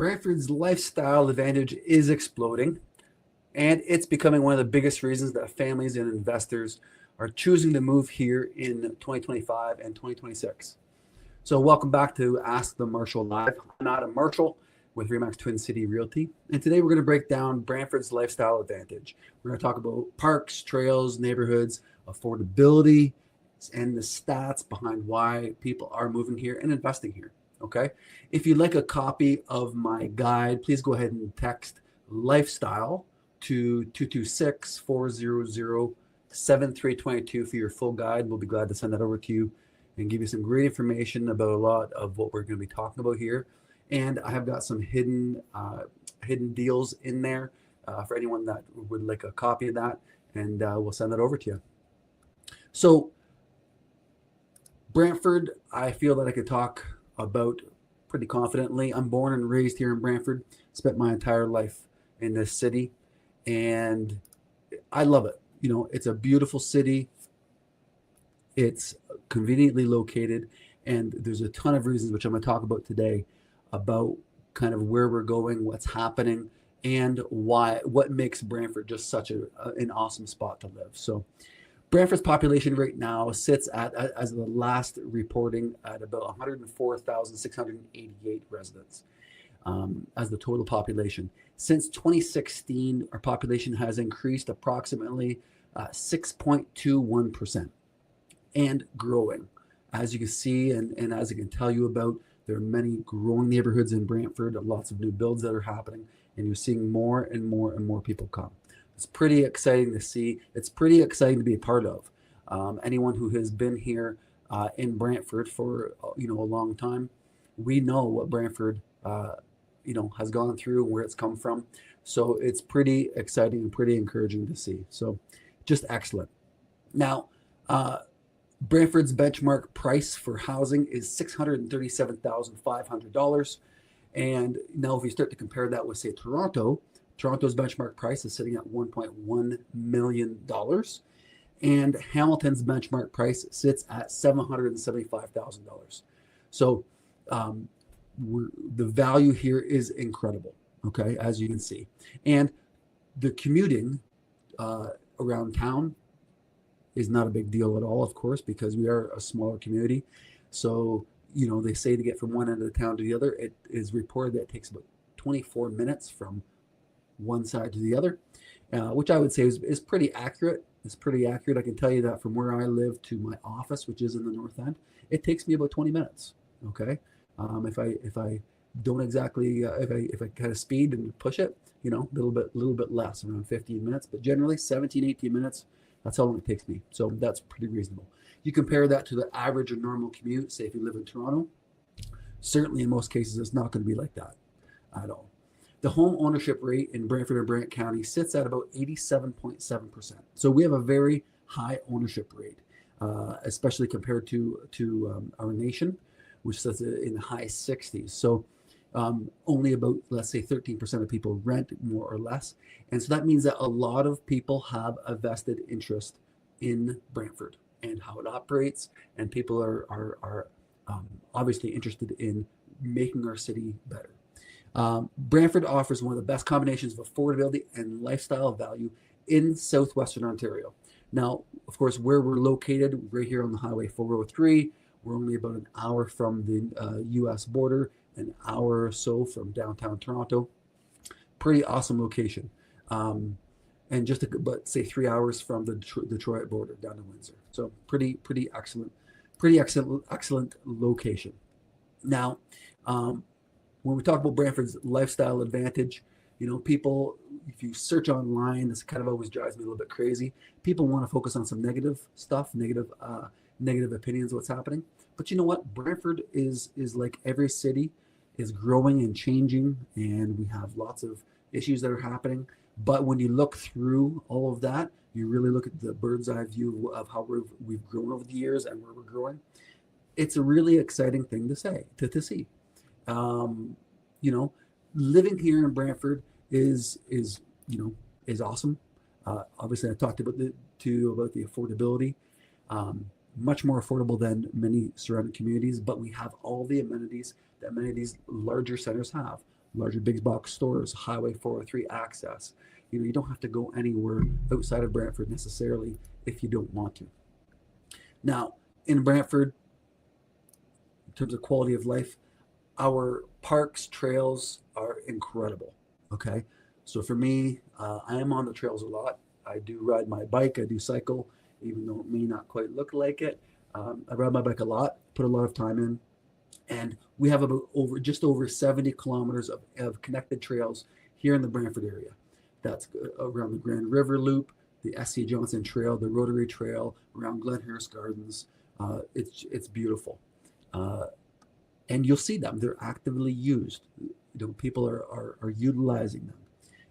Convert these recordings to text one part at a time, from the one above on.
Brantford's lifestyle advantage is exploding, and it's becoming one of the biggest reasons that families and investors are choosing to move here in 2025 and 2026. So welcome back to Ask the Marshall Live. I'm Adam Marshall with Remax Twin City Realty, and today we're going to break down Brantford's lifestyle advantage. We're going to talk about parks, trails, neighborhoods, affordability, and the stats behind why people are moving here and investing here. Okay. If you'd like a copy of my guide, please go ahead and text lifestyle to 226-400-7322 for your full guide. We'll be glad to send that over to you and give you some great information about a lot of what we're going to be talking about here. And I have got some hidden deals in there for anyone that would like a copy of that, and we'll send that over to you. So Brantford, I feel that I could talk about pretty confidently. I'm born and raised here in Brantford, spent my entire life in this city, and I love it. You know, it's a beautiful city. It's conveniently located, and there's a ton of reasons, which I'm going to talk about today, about kind of where we're going, what's happening, and what makes Brantford just such an awesome spot to live. So Brantford's population right now sits at, as the last reporting, at about 104,688 residents as the total population. Since 2016, our population has increased approximately 6.21% and growing. As you can see, and as I can tell you about, there are many growing neighborhoods in Brantford, lots of new builds that are happening, and you're seeing more and more and more people come. It's pretty exciting to see. It's pretty exciting to be a part of. Anyone who has been here in Brantford for a long time, we know what Brantford has gone through and where it's come from. So it's pretty exciting and pretty encouraging to see. So just excellent. Now, Brantford's benchmark price for housing is $637,500. And now if we start to compare that with, say, Toronto's benchmark price is sitting at $1.1 million, and Hamilton's benchmark price sits at $775,000. So the value here is incredible, okay, as you can see. And the commuting around town is not a big deal at all, of course, because we are a smaller community. So, they say to get from one end of the town to the other, it is reported that it takes about 24 minutes from one side to the other, which I would say is pretty accurate. It's pretty accurate. I can tell you that from where I live to my office, which is in the north end, it takes me about 20 minutes. Okay, if I don't exactly if I kind of speed and push it, a little bit less, around 15 minutes, but generally 17, 18 minutes. That's how long it takes me. So that's pretty reasonable. You compare that to the average or normal commute, say if you live in Toronto, certainly in most cases it's not going to be like that at all. The home ownership rate in Brantford and Brant County sits at about 87.7%. So we have a very high ownership rate, especially compared to our nation, which sits in the high 60s. So only about, let's say, 13% of people rent, more or less. And so that means that a lot of people have a vested interest in Brantford and how it operates. And people are obviously interested in making our city better. Brantford offers one of the best combinations of affordability and lifestyle value in southwestern Ontario. Now, of course, where we're located, right here on the Highway 403, we're only about an hour from the U.S. border, an hour or so from downtown Toronto. Pretty awesome location. And just about, say, 3 hours from the Detroit border down to Windsor. So pretty excellent location. Now, when we talk about Brantford's lifestyle advantage, people, if you search online, this kind of always drives me a little bit crazy. People want to focus on some negative stuff, negative opinions of what's happening. But you know what? Brantford is like every city, is growing and changing, and we have lots of issues that are happening. But when you look through all of that, you really look at the bird's eye view of how we've grown over the years and where we're growing. It's a really exciting thing to see. Living here in Brantford is awesome. Obviously, I talked about the affordability. Much more affordable than many surrounding communities, but we have all the amenities that many of these larger centers have. larger big box stores, Highway 403 access. You don't have to go anywhere outside of Brantford necessarily if you don't want to. Now, in Brantford, in terms of quality of life, our parks, trails are incredible. Okay. So for me, I am on the trails a lot. I do ride my bike, I do cycle, even though it may not quite look like it. I ride my bike a lot, put a lot of time in. And we have about just over 70 kilometers of connected trails here in the Brantford area. That's around the Grand River Loop, the S.C. Johnson Trail, the Rotary Trail, around Glenhurst Gardens. It's beautiful. Uh, and you'll see them. They're actively used. People are utilizing them.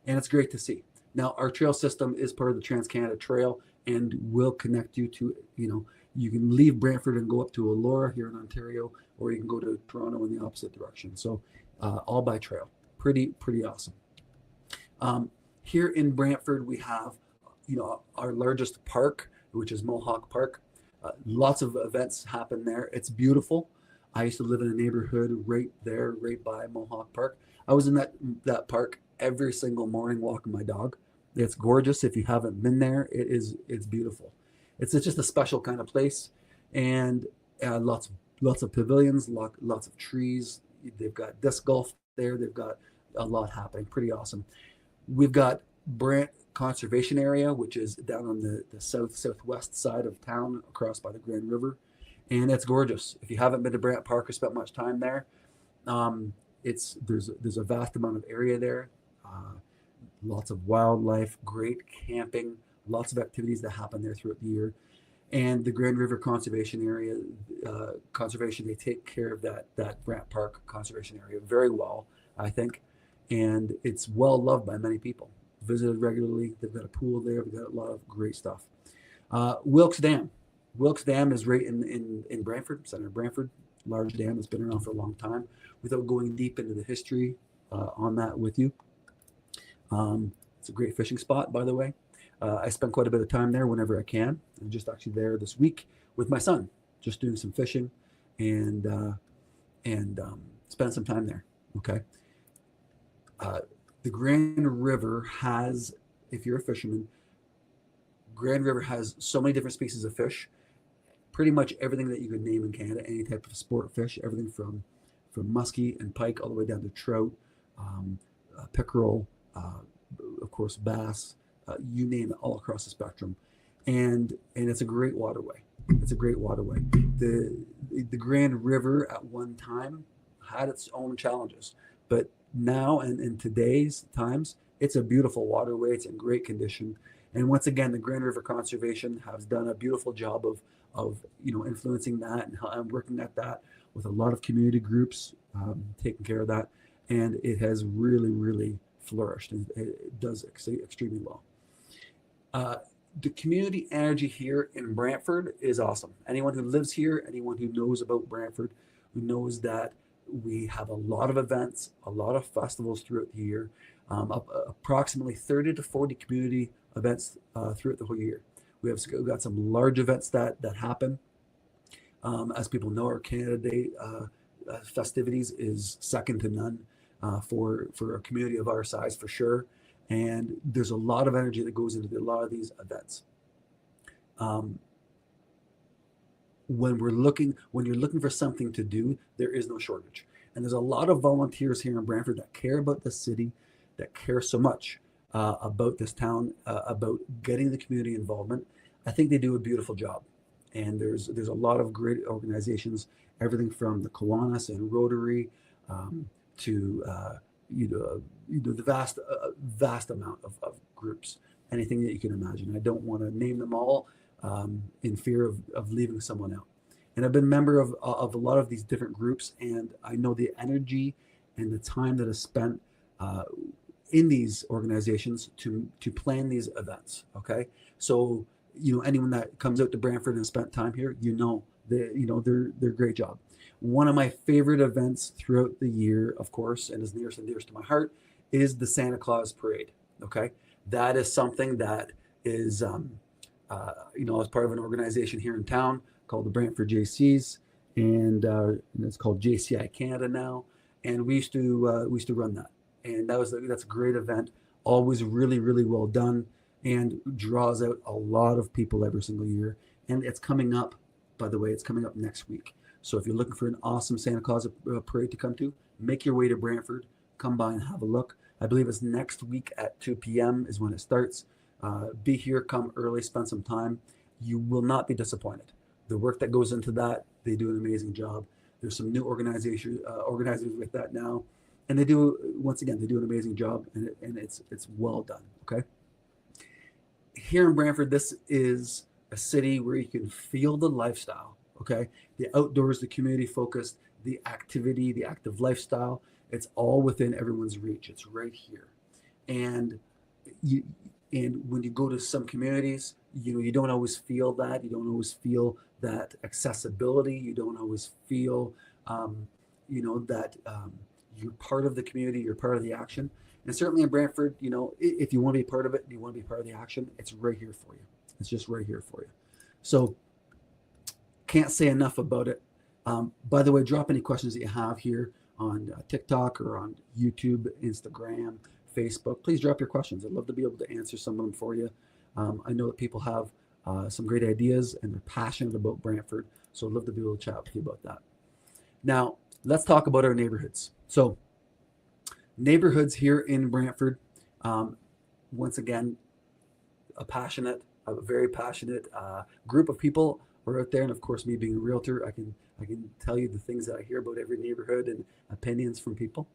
And it's great to see. Now, our trail system is part of the Trans-Canada Trail and will connect you to, you can leave Brantford and go up to Elora here in Ontario, or you can go to Toronto in the opposite direction. So all by trail. Pretty awesome. Here in Brantford, we have, our largest park, which is Mohawk Park. Lots of events happen there. It's beautiful. I used to live in a neighborhood right there, right by Mohawk Park. I was in that park every single morning walking my dog. It's gorgeous. If you haven't been there, it's beautiful. It's just a special kind of place, and lots of pavilions, lots of trees. They've got disc golf there. They've got a lot happening. Pretty awesome. We've got Brant Conservation Area, which is down on the southwest side of town, across by the Grand River, and it's gorgeous. If you haven't been to Brant Park or spent much time there, there's a vast amount of area there. Lots of wildlife, great camping, lots of activities that happen there throughout the year. And the Grand River Conservation Area, conservation, they take care of that Brant Park Conservation Area very well, I think. And it's well loved by many people. Visited regularly. They've got a pool there. We've got a lot of great stuff. Wilkes Dam. Wilkes Dam is right in Brantford, center of Brantford. Large dam that's been around for a long time. Without going deep into the history on that with you. It's a great fishing spot, by the way. I spend quite a bit of time there whenever I can. I'm just actually there this week with my son, just doing some fishing and spend some time there. Okay. The Grand River has, if you're a fisherman, Grand River has so many different species of fish. Pretty much everything that you could name in Canada, any type of sport fish, everything from muskie and pike all the way down to trout, pickerel, of course, bass, you name it, all across the spectrum. And it's a great waterway. It's a great waterway. The Grand River at one time had its own challenges, but now and in today's times, it's a beautiful waterway. It's in great condition. And once again, the Grand River Conservation has done a beautiful job of influencing that, and I'm working at that with a lot of community groups, taking care of that, and it has really flourished, and it does extremely well. The community energy here in Brantford is awesome. Anyone who lives here, anyone who knows about Brantford, who knows that we have a lot of events, a lot of festivals throughout the year, approximately 30 to 40 community events throughout the whole year. We've got some large events that happen. As people know, our Canada Day festivities is second to none for a community of our size, for sure. And there's a lot of energy that goes into a lot of these events. When you're looking for something to do, there is no shortage. And there's a lot of volunteers here in Brantford that care about the city, that care so much about this town, about getting the community involvement. I think they do a beautiful job. And there's a lot of great organizations, everything from the Kiwanis and Rotary to the vast amount of groups, anything that you can imagine. I don't want to name them all in fear of leaving someone out. And I've been a member of a lot of these different groups, and I know the energy and the time that is spent in these organizations to plan these events. Okay, so anyone that comes out to Brantford and spent time here, they're a great job. One of my favorite events throughout the year, of course, and is nearest and dearest to my heart, is the Santa Claus Parade. Okay, that is something that is, as part of an organization here in town called the Brantford JCs, and it's called JCI Canada now. and we used to run that, and that's a great event. Always really really well done, and draws out a lot of people every single year. And it's coming up, by the way, it's coming up next week. So if you're looking for an awesome Santa Claus parade to come to, make your way to Brantford. Come by and have a look. I believe it's next week at 2 p.m. is when it starts. Be here, come early, spend some time. You will not be disappointed. The work that goes into that, they do an amazing job. There's some new organizers with that now, and they do, once again, they do an amazing job, and it's well done. Okay, here in Brantford, this is a city where you can feel the lifestyle. Okay, the outdoors, the community focused, the activity, the active lifestyle. It's all within everyone's reach. It's right here, and you and when you go to some communities, you don't always feel that. You don't always feel that accessibility. You don't always feel that you're part of the community. You're part of the action. And certainly in Brantford, if you want to be part of it, you want to be part of the action, it's right here for you. It's just right here for you. So can't say enough about it. By the way, drop any questions that you have here on TikTok or on YouTube, Instagram, Facebook. Please drop your questions. I'd love to be able to answer some of them for you. I know that people have some great ideas and they're passionate about Brantford. So I'd love to be able to chat with you about that. Now, let's talk about our neighborhoods. So neighborhoods here in Brantford, once again, a very passionate group of people are out there. And of course, me being a realtor, I can tell you the things that I hear about every neighborhood and opinions from people.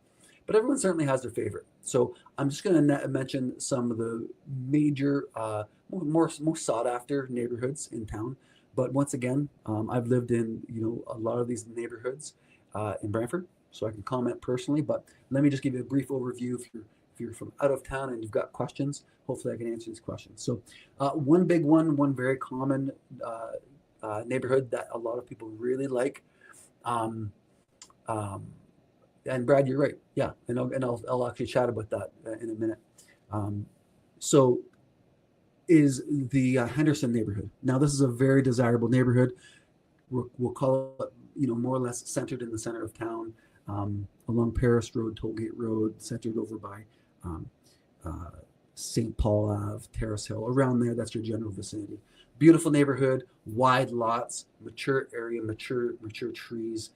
But everyone certainly has their favorite. So I'm just going to mention some of the major, most sought after neighborhoods in town. But once again, I've lived in a lot of these neighborhoods in Brantford, so I can comment personally. But let me just give you a brief overview. If you're from out of town and you've got questions, hopefully I can answer these questions. So one big one very common neighborhood that a lot of people really like. Um, um, and Brad, you're right. Yeah, and I'll actually chat about that in a minute. Um, so is the Henderson neighborhood. Now this is a very desirable neighborhood. We'll call it, more or less centered in the center of town, along Paris Road, Tollgate Road, centered over by uh, St. Paul Ave, Terrace Hill, around there. That's your general vicinity. Beautiful neighborhood, wide lots, mature area, mature trees,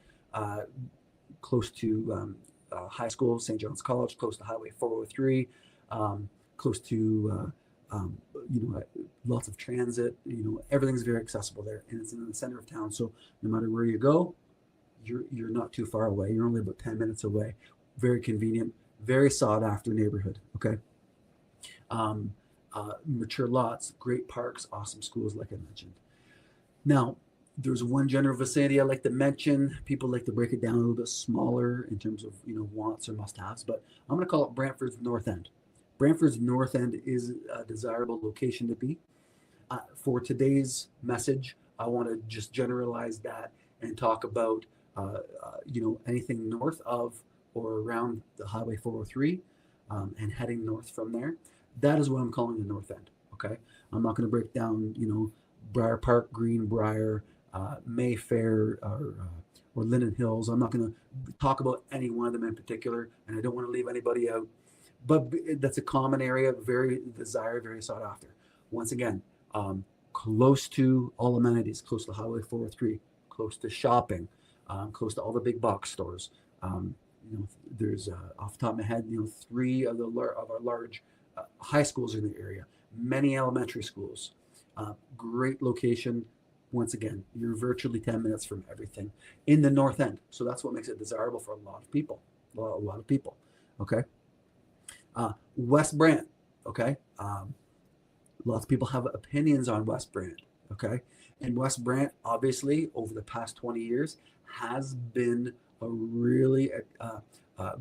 close to high school, St. John's College, close to Highway 403, close to lots of transit. Everything's very accessible there, and it's in the center of town. So no matter where you go, you're not too far away. You're only about 10 minutes away. Very convenient, very sought after neighborhood. Okay. Mature lots, great parks, awesome schools, like I mentioned. Now, there's one general vicinity I like to mention. People like to break it down a little bit smaller in terms of wants or must-haves, but I'm going to call it Brantford's North End. Brantford's North End is a desirable location to be. For today's message, I want to just generalize that and talk about anything north of or around the Highway 403 and heading north from there. That is what I'm calling the North End. Okay, I'm not going to break down Briar Park, Greenbrier, Mayfair, or Linden Hills. I'm not going to talk about any one of them in particular, and I don't want to leave anybody out. But that's a common area, very desired, very sought after. Once again, close to all amenities, close to Highway 403, close to shopping, close to all the big box stores. There's off the top of my head, 3 of our large high schools in the area, many elementary schools. Great location. Once again, you're virtually 10 minutes from everything in the North End. So that's what makes it desirable for a lot of people. A lot of people. Okay. West Brant. Okay. Lots of people have opinions on West Brant. Okay. And West Brant, obviously, over the past 20 years, has been a really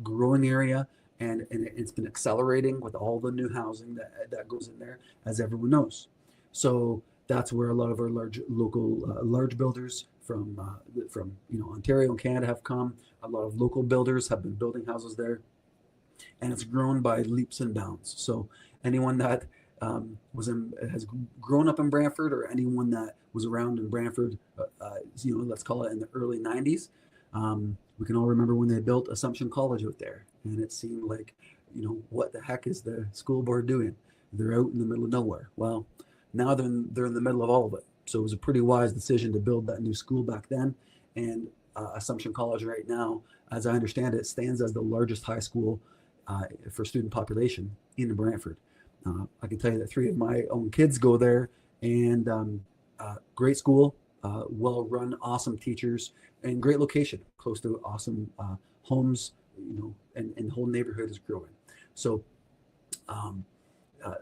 growing area. And it's been accelerating with all the new housing that goes in there, as everyone knows. So that's where a lot of our large builders from Ontario and Canada have come. A lot of local builders have been building houses there, and it's grown by leaps and bounds. So anyone that has grown up in Brantford, or anyone that was around in Brantford, let's call it in the early 90s, We can all remember when they built Assumption College out there, and it seemed like, what the heck is the school board doing? They're out in the middle of nowhere. Well, now they're in the middle of all of it. So it was a pretty wise decision to build that new school back then. And Assumption College right now, as I understand it, stands as the largest high school for student population in Brantford. I can tell you that 3 of my own kids go there, and great school, well-run, awesome teachers, and great location, close to awesome homes, and the whole neighborhood is growing. So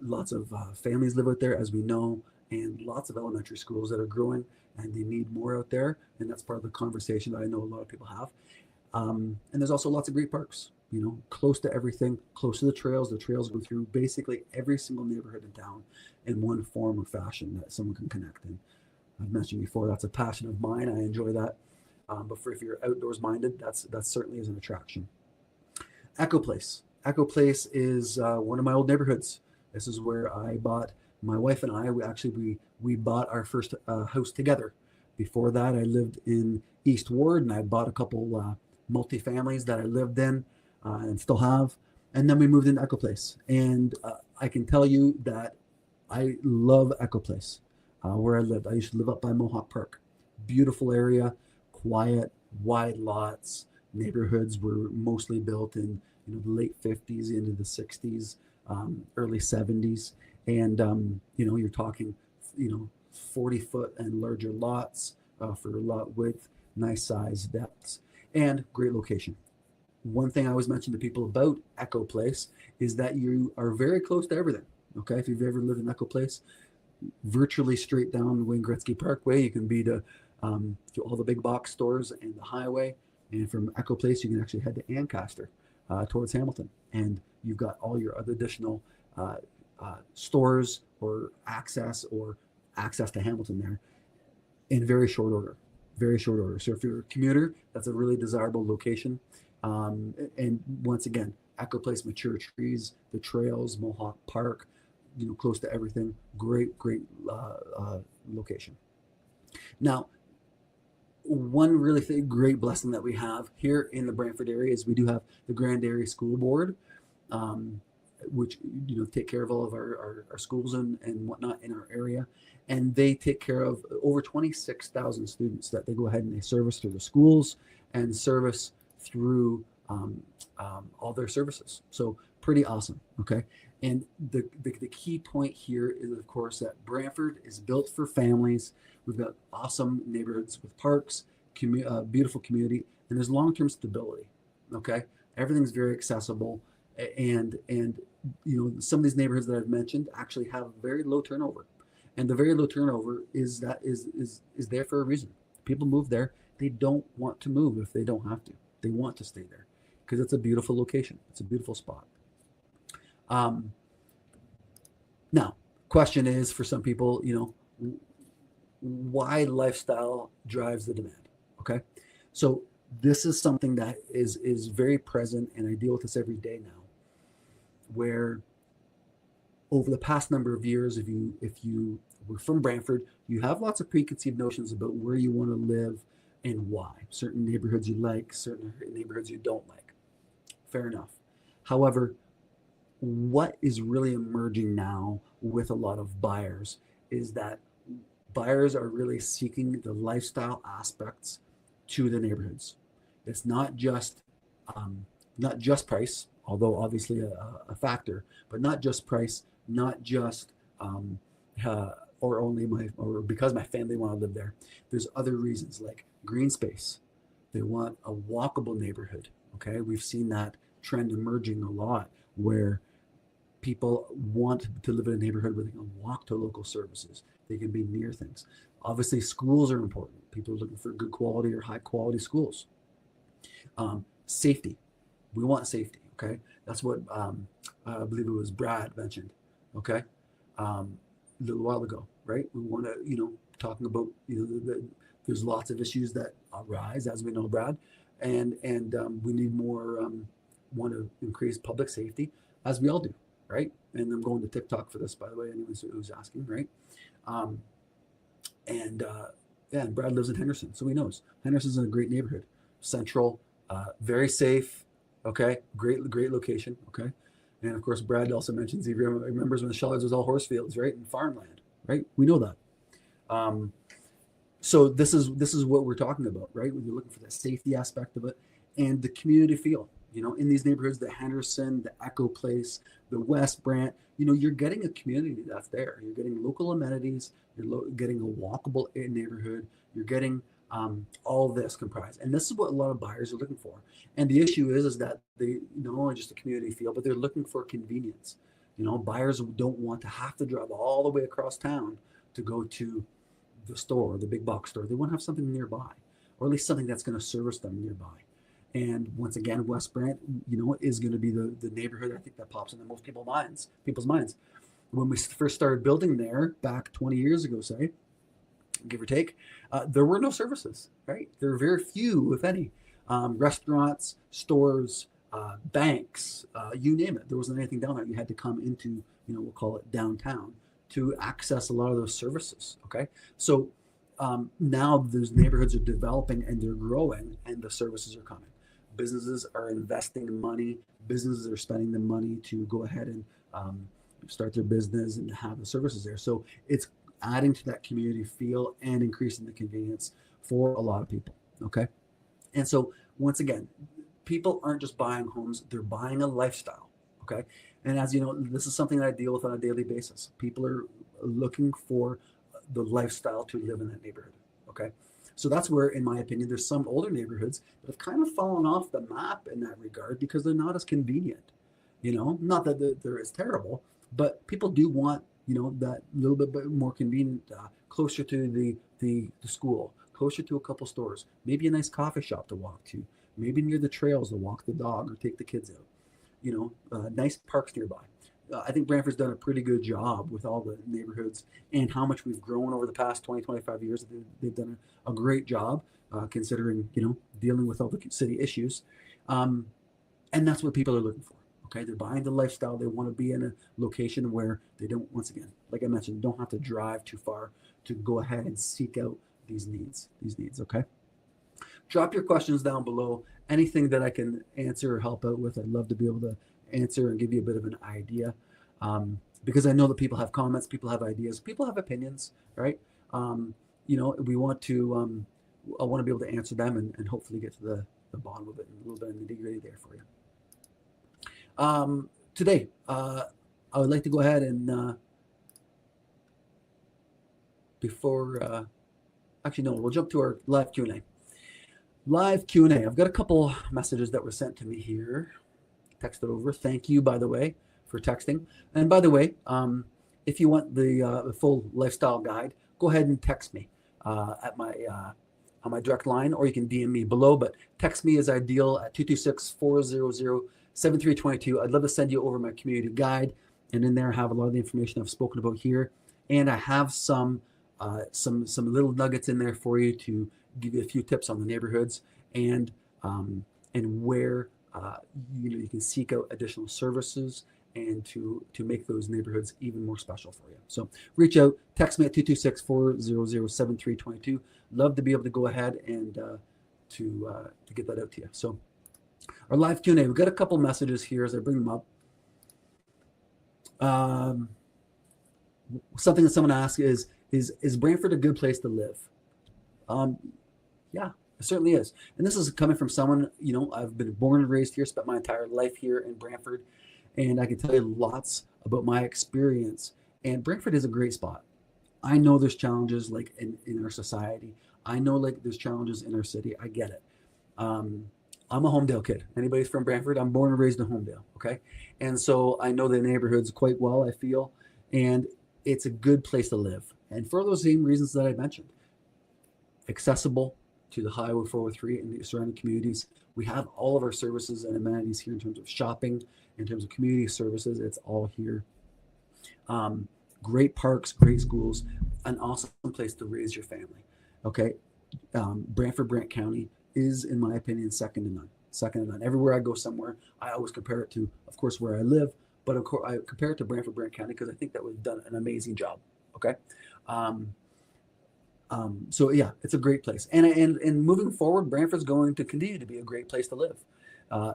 lots of families live out there, as we know, and lots of elementary schools that are growing, and they need more out there. And that's part of the conversation that I know a lot of people have. And there's also lots of great parks, close to everything, close to the trails. The trails go through basically every single neighborhood in town in one form or fashion that someone can connect in. I've mentioned before, that's a passion of mine. I enjoy that. But if you're outdoors minded, that certainly is an attraction. Echo Place. Echo Place is one of my old neighborhoods. This is where my wife and I, we bought our first house together. Before that, I lived in East Ward, and I bought a couple multi-families that I lived in and still have. And then we moved into Echo Place. And I can tell you that I love Echo Place, where I lived. I used to live up by Mohawk Park. Beautiful area, quiet, wide lots. Neighborhoods were mostly built in the late 50s into the 60s, early 70s. And, you're talking, 40-foot and larger lots for lot width, nice size depths, and great location. One thing I always mention to people about Echo Place is that you are very close to everything. Okay, if you've ever lived in Echo Place, virtually straight down Wayne Gretzky Parkway, you can be to all the big box stores and the highway. And from Echo Place, you can actually head to Ancaster towards Hamilton, and you've got all your other additional stores or access to Hamilton there in very short order. Very short order. So if you're a commuter, that's a really desirable location. And once again, Echo Place, mature trees, the trails, Mohawk Park, close to everything. Great location. Now, one really great blessing that we have here in the Brantford area is we do have the Grand Area School Board, which take care of all of our schools and whatnot in our area, and they take care of over 26,000 students that they go ahead and they service through the schools and service through all their services. So pretty awesome. Okay, and the key point here is, of course, that Brantford is built for families. We've got awesome neighborhoods with parks, beautiful community, and there's long-term stability. Okay, everything's very accessible, and some of these neighborhoods that I've mentioned actually have very low turnover, and the very low turnover is there for a reason. People move there. They don't want to move if they don't have to. They want to stay there because it's a beautiful location. It's a beautiful spot. Now, question is for some people, why lifestyle drives the demand? Okay, so this is something that is very present, and I deal with this every day now, where over the past number of years, if you were from Brantford, you have lots of preconceived notions about where you want to live and why. Certain neighborhoods you like, certain neighborhoods you don't like. Fair enough. However, what is really emerging now with a lot of buyers is that buyers are really seeking the lifestyle aspects to the neighborhoods. It's not just price, although obviously a factor, but not just price, not just or because my family want to live there. There's other reasons like green space. They want a walkable neighborhood. Okay, we've seen that trend emerging a lot where people want to live in a neighborhood where they can walk to local services. They can be near things. Obviously, schools are important. People are looking for good quality or high quality schools. Safety. We want safety. Okay, that's what I believe it was Brad mentioned. Okay, a little while ago, right? We want to, talking about, there's lots of issues that arise, as we know, Brad, and we need more. Want to increase public safety, as we all do, right? And I'm going to TikTok for this, by the way, anyone who's asking, right? And Brad lives in Henderson, so he knows Henderson's in a great neighborhood, central, very safe. Okay, great location. Okay, and of course, Brad also mentions he remembers when the Shellards was all horse fields, right, and farmland, right? We know that. Um, so this is what we're talking about, right? We're looking for the safety aspect of it and the community feel. In these neighborhoods, the Henderson, the Echo Place, the West Brant, you're getting a community that's there. You're getting local amenities. You're getting a walkable neighborhood. You're getting all this comprised, and this is what a lot of buyers are looking for. And the issue is that they not only just a community feel, but they're looking for convenience. Buyers don't want to have to drive all the way across town to go to the store, the big box store. They want to have something nearby, or at least something that's going to service them nearby. And once again, West Brant, is going to be the neighborhood I think that pops into most people's minds. When we first started building there back 20 years ago, say, give or take, there were no services, right? There were very few, if any, restaurants, stores, banks, you name it. There wasn't anything down there. You had to come into, we'll call it downtown to access a lot of those services. Okay. So now those neighborhoods are developing and they're growing and the services are coming. Businesses are investing money. Businesses are spending the money to go ahead and start their business and have the services there. So it's adding to that community feel and increasing the convenience for a lot of people. Okay. And so once again, people aren't just buying homes, they're buying a lifestyle. Okay. And as you know, this is something that I deal with on a daily basis. People are looking for the lifestyle to live in that neighborhood. Okay. So that's where, in my opinion, there's some older neighborhoods that have kind of fallen off the map in that regard because they're not as convenient. Not that they're as terrible, but people do want, that little bit more convenient, closer to the school, closer to a couple stores, maybe a nice coffee shop to walk to, maybe near the trails to walk the dog or take the kids out, nice parks nearby. I think Brantford's done a pretty good job with all the neighborhoods and how much we've grown over the past 20, 25 years. They've done a great job considering, dealing with all the city issues. And that's what people are looking for. Okay. They're buying the lifestyle. They want to be in a location where they don't, once again, like I mentioned, don't have to drive too far to go ahead and seek out these needs. Okay. Drop your questions down below. Anything that I can answer or help out with, I'd love to be able to answer and give you a bit of an idea, because I know that people have comments, people have ideas, people have opinions, right? We want to, I want to be able to answer them and hopefully get to the bottom of it and a little bit of nitty-gritty there for you. Today, I would like to go ahead and actually no, we'll jump to our live Q&A. I've got a couple messages that were sent to me here. Texted over. Thank you, by the way, for texting. And by the way, if you want the full lifestyle guide, go ahead and text me at my on my direct line, or you can DM me below. But text me is ideal at 226-400-7322. I'd love to send you over my community guide, and in there I have a lot of the information I've spoken about here, and I have some little nuggets in there for you to give you a few tips on the neighborhoods and where you can seek out additional services and to make those neighborhoods even more special for you. So reach out, text me at 226-400-7322. Love to be able to go ahead and to get that out to you. So our live Q&A, we've got a couple messages here as I bring them up. Something that someone asked is Brantford a good place to live? Yeah, it certainly is. And this is coming from someone, I've been born and raised here, spent my entire life here in Brantford, and I can tell you lots about my experience. And Brantford is a great spot. I know there's challenges like in our society. I know like there's challenges in our city. I get it. I'm a Homedale kid. Anybody's from Brantford? I'm born and raised in Homedale. Okay. And so I know the neighborhoods quite well, I feel, and it's a good place to live. And for those same reasons that I mentioned, accessible to the Highway 403 and the surrounding communities. We have all of our services and amenities here in terms of shopping, in terms of community services. It's all here. Great parks, great schools, an awesome place to raise your family. Okay. Brantford, Brant County is, in my opinion, second to none. Everywhere I go somewhere, I always compare it to, of course, where I live, but of course I compare it to Brantford, Brant County because I think that we've done an amazing job. Okay. So yeah, it's a great place. And moving forward, Brantford's going to continue to be a great place to live.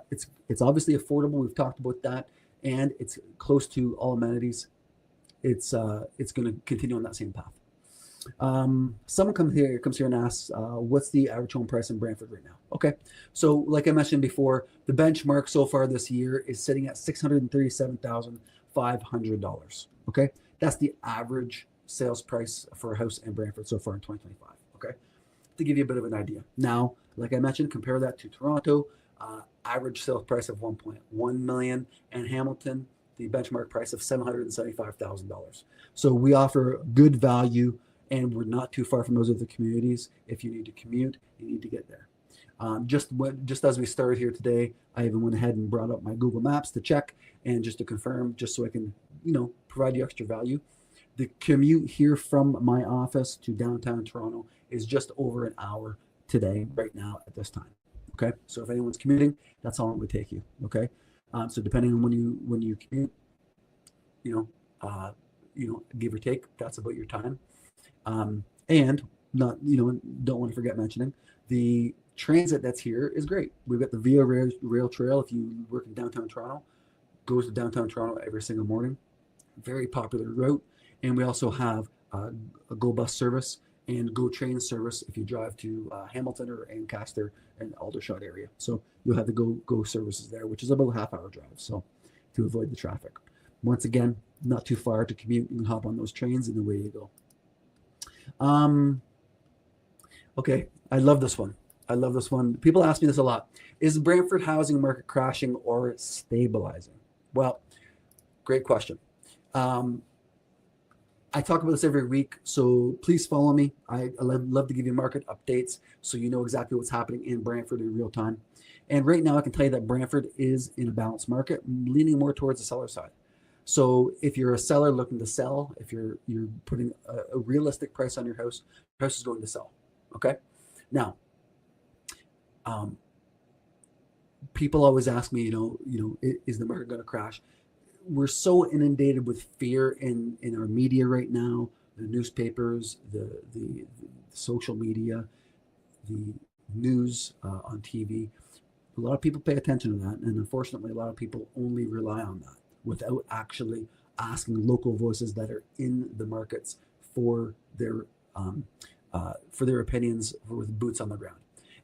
It's obviously affordable. We've talked about that, and it's close to all amenities. It's going to continue on that same path. Someone comes here and asks, what's the average home price in Brantford right now? Okay, so like I mentioned before, the benchmark so far this year is sitting at $637,500. Okay, that's the average sales price for a house in Brantford so far in 2025. Okay, to give you a bit of an idea. Now, like I mentioned, compare that to Toronto, average sales price of 1.1 million, and Hamilton, the benchmark price of $775,000. So we offer good value, and we're not too far from those other communities. If you need to commute, you need to get there. Just as we started here today, I even went ahead and brought up my Google Maps to check and just to confirm, just so I can, provide you extra value. The commute here from my office to downtown Toronto is just over an hour today, right now at this time. Okay, so if anyone's commuting, that's how long it would take you. Okay, so depending on when you commute, give or take, that's about your time. And not, don't want to forget mentioning the transit that's here is great. We've got the Via Rail Trail. If you work in downtown Toronto, goes to downtown Toronto every single morning. Very popular route. And we also have a Go Bus service and Go Train service if you drive to Hamilton or Ancaster and Aldershot area. So you'll have the Go services there, which is about a half-hour drive. So to avoid the traffic. Once again, not too far to commute. You can hop on those trains and away you go. Okay, I love this one. People ask me this a lot. Is the Brantford housing market crashing or stabilizing? Well, great question. I talk about this every week, so please follow me. I love to give you market updates so you know exactly what's happening in Brantford in real time. And right now I can tell you that Brantford is in a balanced market, leaning more towards the seller side. So if you're a seller looking to sell, if you're putting a realistic price on your house is going to sell. Okay. Now, people always ask me, is the market going to crash? We're so inundated with fear in our media right now, the newspapers, the social media, the news on TV. A lot of people pay attention to that, and unfortunately, a lot of people only rely on that without actually asking local voices that are in the markets for their opinions with boots on the ground.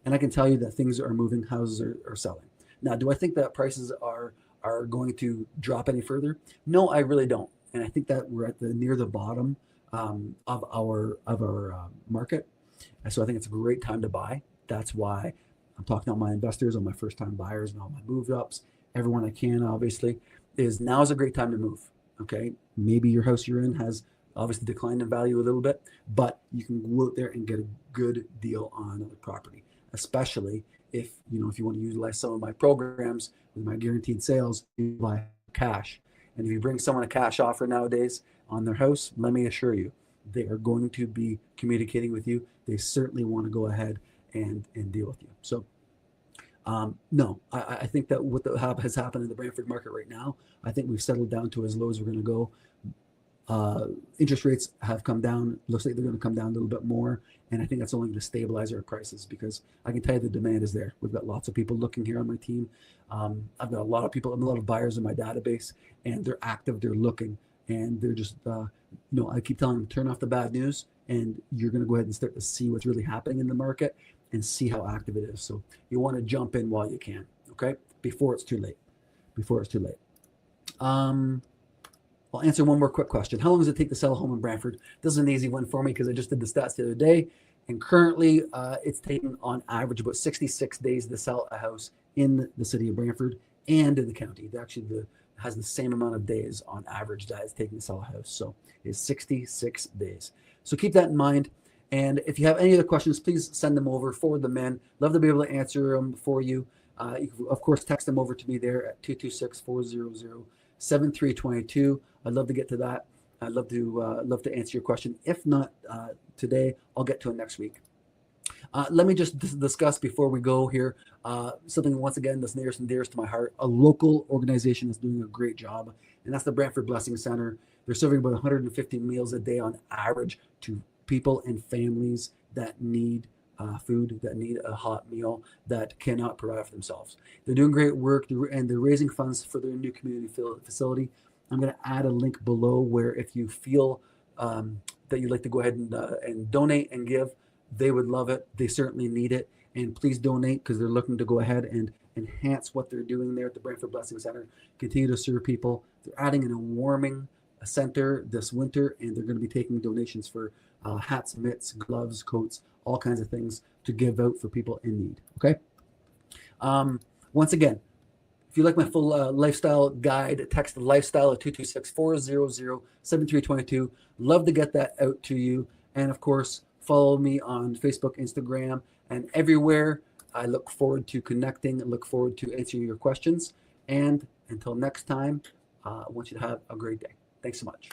And I can tell you that things are moving, houses are selling. Now, do I think that prices are going to drop any further? No, I really don't. And I think that we're at near the bottom of our market. And so I think it's a great time to buy. That's why I'm talking to all my investors, all my first-time buyers, and all my move-ups, everyone I can, obviously, is now is a great time to move. Okay, maybe your house you're in has obviously declined in value a little bit, but you can go out there and get a good deal on another property, especially if you want to utilize some of my programs with my guaranteed sales, you buy cash. And if you bring someone a cash offer nowadays on their house, let me assure you, they are going to be communicating with you. They certainly want to go ahead and deal with you. So no, I think that what has happened in the Brantford market right now, I think we've settled down to as low as we're going to go. Interest rates have come down. Looks like they're going to come down a little bit more. And I think that's only going to stabilize our prices, because I can tell you the demand is there. We've got lots of people looking here on my team. I've got a lot of buyers in my database, and they're active, they're looking, and they're just, I keep telling them, turn off the bad news, and you're going to go ahead and start to see what's really happening in the market and see how active it is. So you want to jump in while you can, okay? Before it's too late. I'll answer one more quick question. How long does it take to sell a home in Brantford? This is an easy one for me because I just did the stats the other day. And currently, it's taking on average about 66 days to sell a house in the city of Brantford and in the county. It actually has the same amount of days on average that it's taking to sell a house. So it's 66 days. So keep that in mind. And if you have any other questions, please send them over, forward them in. Love to be able to answer them for you. You can, of course, text them over to me there at 226-400-7322. I'd love to get to that. I'd love to answer your question. If not today, I'll get to it next week. Let me just discuss before we go here something, once again, that's nearest and dearest to my heart. A local organization that's doing a great job, and that's the Brantford Blessing Center. They're serving about 150 meals a day on average to people and families that need food, that need a hot meal, that cannot provide for themselves. They're doing great work, and they're raising funds for their new community facility. I'm going to add a link below where if you feel that you'd like to go ahead and donate and give, they would love it. They certainly need it. And please donate, because they're looking to go ahead and enhance what they're doing there at the Brantford Blessing Center, continue to serve people. They're adding in a warming center this winter, and they're going to be taking donations for hats, mitts, gloves, coats, all kinds of things to give out for people in need. Okay. Once again, if you like my full lifestyle guide, text lifestyle at 226-400-7322. Love to get that out to you. And of course, follow me on Facebook, Instagram, and everywhere. I look forward to connecting, look forward to answering your questions. And until next time, I want you to have a great day. Thanks so much.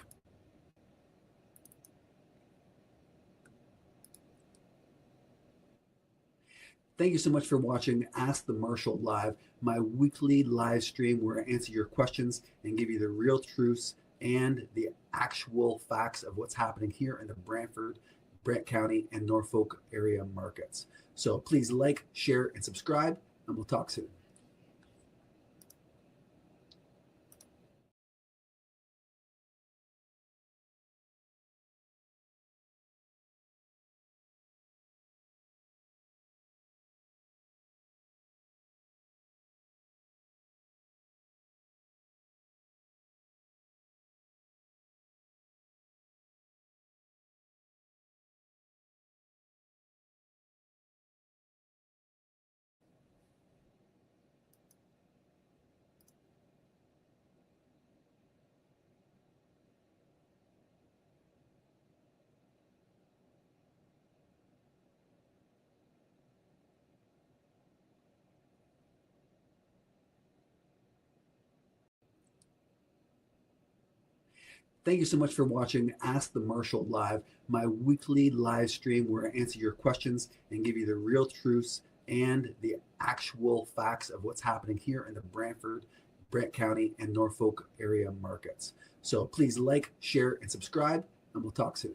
Thank you so much for watching Ask the Marshal Live, my weekly live stream where I answer your questions and give you the real truths and the actual facts of what's happening here in the Brantford, Brant County, and Norfolk area markets. So please like, share, and subscribe, and we'll talk soon. Thank you so much for watching Ask the Marshal Live, my weekly live stream where I answer your questions and give you the real truths and the actual facts of what's happening here in the Brantford, Brant County, and Norfolk area markets. So please like, share, and subscribe, and we'll talk soon.